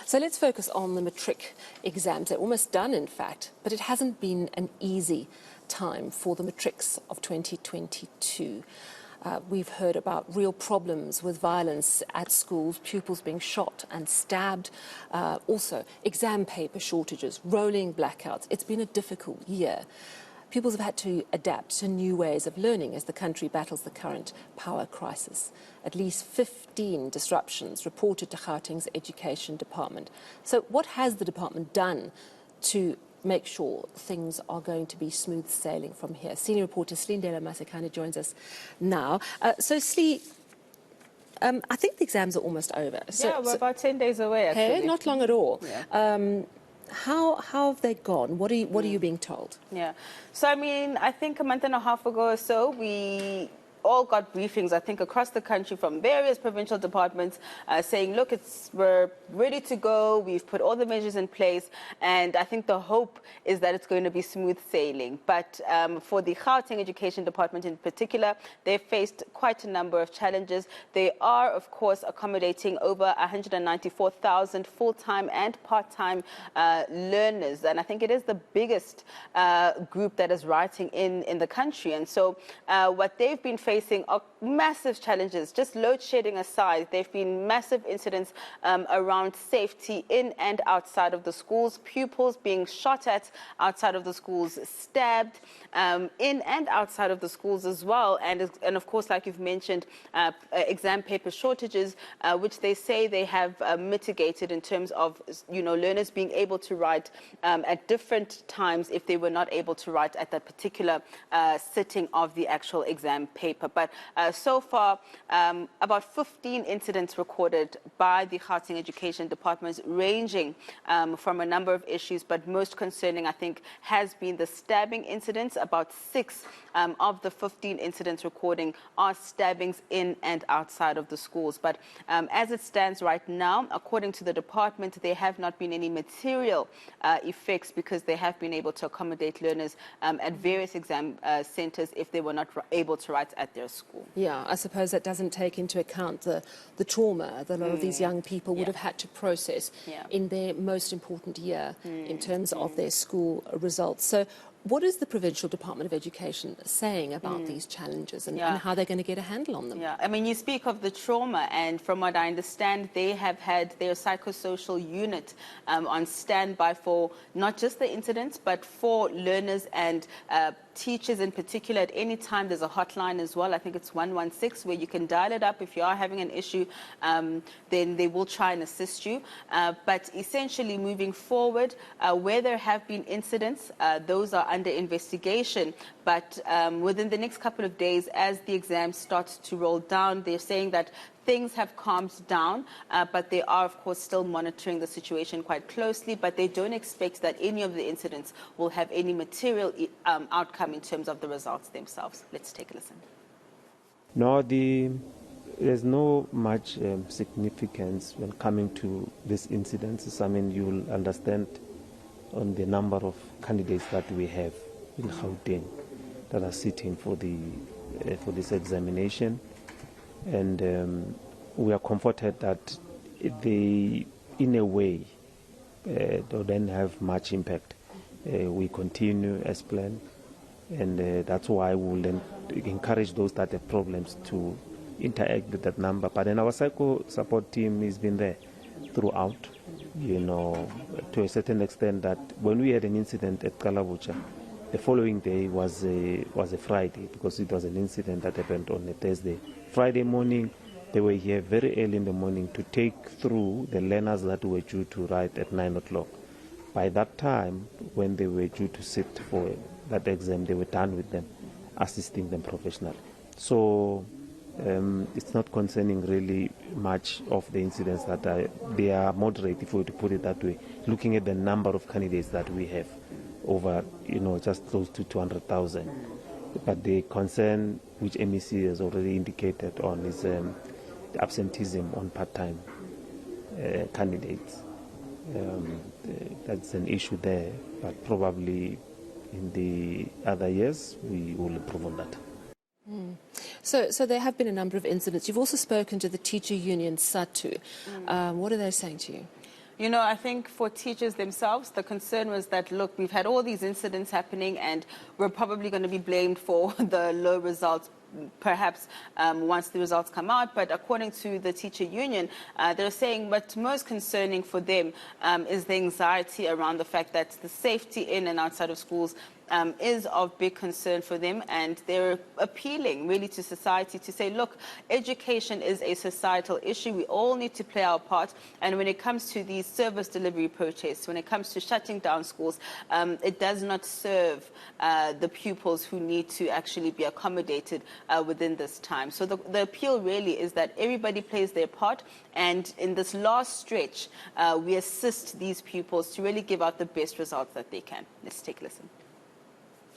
So let's focus on the Matric exams. They're almost done, in fact, but it hasn't been an easy time for the Matrics of 2022. We've heard about real problems with violence at schools, pupils being shot and stabbed, also exam paper shortages, rolling blackouts. It's been a difficult year. Pupils have had to adapt to new ways of learning as the country battles the current power crisis. At least 15 disruptions reported to Gauteng's Education Department. So what has the department done to make sure things are going to be smooth sailing from here? Senior reporter Silindelo Masikane joins us now. Sli, I think the exams are almost over. Yeah, we're about 10 days away, actually. Hey, not long at all. Yeah. How have they gone? What are you being told? Yeah. So, I mean, I think a month and a half ago or so, we all got briefings, I think, across the country from various provincial departments saying, look, we're ready to go. We've put all the measures in place. And I think the hope is that it's going to be smooth sailing. But for the Gauteng Education Department in particular, they've faced quite a number of challenges. They are, of course, accommodating over 194,000 full-time and part-time learners. And I think it is the biggest group that is writing in the country. And so what they've been facing are massive challenges. Just load shedding aside, there have been massive incidents around safety in and outside of the schools, pupils being shot at outside of the schools, stabbed in and outside of the schools as well. And of course, like you've mentioned, exam paper shortages, which they say they have mitigated in terms of, learners being able to write at different times if they were not able to write at that particular sitting of the actual exam paper. But so far, about 15 incidents recorded by the Gauteng Education Department, ranging from a number of issues, but most concerning, I think, has been the stabbing incidents. About 6 of the 15 incidents recording are stabbings in and outside of the schools. But as it stands right now, according to the department, there have not been any material effects because they have been able to accommodate learners at various exam centers if they were not able to write at their school. Yeah, I suppose that doesn't take into account the trauma that a lot of these young people would have had to process in their most important year in terms of their school results. So what is the Provincial Department of Education saying about these challenges and how they're going to get a handle on them? Yeah, I mean, you speak of the trauma, and from what I understand, they have had their psychosocial unit on standby for not just the incidents, but for learners and teachers in particular. At any time, there's a hotline as well. I think it's 116, where you can dial it up if you are having an issue. Then they will try and assist you. But essentially, moving forward, where there have been incidents, those are under investigation. But within the next couple of days, as the exams start to roll down, they're saying that things have calmed down, but they are, of course, still monitoring the situation quite closely. But they don't expect that any of the incidents will have any material outcome in terms of the results themselves. Let's take a listen. No, there's no much significance when coming to these incidences. I mean, you'll understand on the number of candidates that we have in Gauteng that are sitting for this examination. And we are comforted that they, in a way, don't have much impact. We continue as planned, and that's why we will then encourage those that have problems to interact with that number. But then our psycho support team has been there throughout, to a certain extent that when we had an incident at Kalabucha, the following day was a Friday, because it was an incident that happened on a Thursday. Friday morning, they were here very early in the morning to take through the learners that were due to write at 9 o'clock. By that time, when they were due to sit for that exam, they were done with them, assisting them professionally. So it's not concerning really much of the incidents that they are moderate, if we were to put it that way, looking at the number of candidates that we have over, just close to 200,000. But the concern, which MEC has already indicated on, is the absenteeism on part-time candidates. That's an issue there, but probably in the other years we will improve on that. So there have been a number of incidents. You've also spoken to the teacher union, SATU. What are they saying to you? You know, I think for teachers themselves, the concern was that, look, we've had all these incidents happening and we're probably going to be blamed for the low results perhaps once the results come out. But according to the teacher union, they're saying what's most concerning for them is the anxiety around the fact that the safety in and outside of schools is of big concern for them, and they're appealing really to society to say, look, education is a societal issue. We all need to play our part, and when it comes to these service delivery protests, when it comes to shutting down schools, it does not serve the pupils who need to actually be accommodated within this time. So the appeal really is that everybody plays their part, and in this last stretch, we assist these pupils to really give out the best results that they can. Let's take a listen.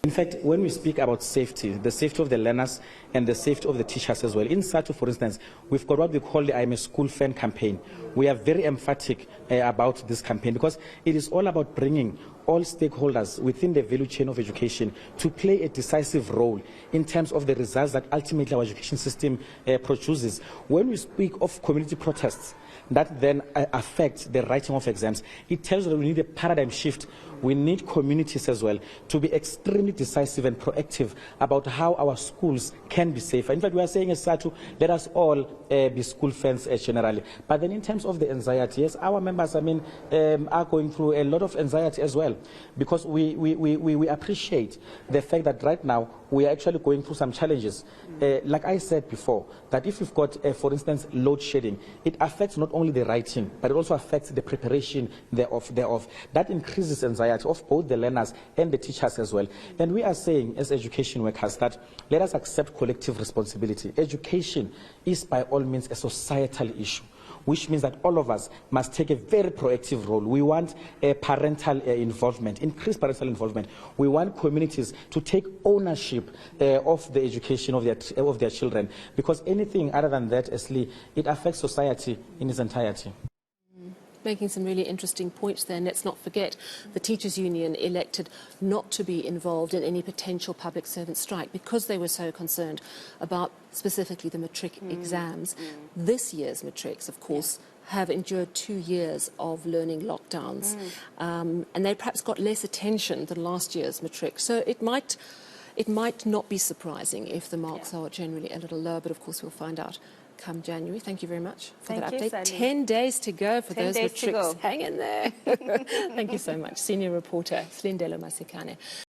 In fact, when we speak about safety, the safety of the learners and the safety of the teachers as well, in SATU, for instance, we've got what we call the I'm a School Fan campaign. We are very emphatic about this campaign because it is all about bringing all stakeholders within the value chain of education to play a decisive role in terms of the results that ultimately our education system produces. When we speak of community protests that then affect the writing of exams, it tells us that we need a paradigm shift. We need communities as well to be extremely decisive and proactive about how our schools can be safer. In fact, we are saying as SATU, let us all be school fans generally. But then in terms of the anxiety, yes, our members, are going through a lot of anxiety as well, because we appreciate the fact that right now we are actually going through some challenges. Like I said before, that if you've got, for instance, load shedding, it affects not only the writing, but it also affects the preparation thereof. That increases anxiety of both the learners and the teachers as well. And we are saying as education workers that let us accept collective responsibility. Education is by all means a societal issue, which means that all of us must take a very proactive role. We want parental involvement, increased parental involvement. We want communities to take ownership of the education of their children, because anything other than that, Esli, it affects society in its entirety. Making some really interesting points there. And let's not forget the teachers' union elected not to be involved in any potential public servant strike because they were so concerned about specifically the Matric exams. This year's Matrics, of course, have endured 2 years of learning lockdowns, and they perhaps got less attention than last year's Matric. So it might not be surprising if the marks are generally a little lower, but of course we'll find out come January. Thank you very much for that update. Sally. 10 days to go for those Matrics. Go. Hang in there. Thank you so much. Senior reporter Silindelo Masikane.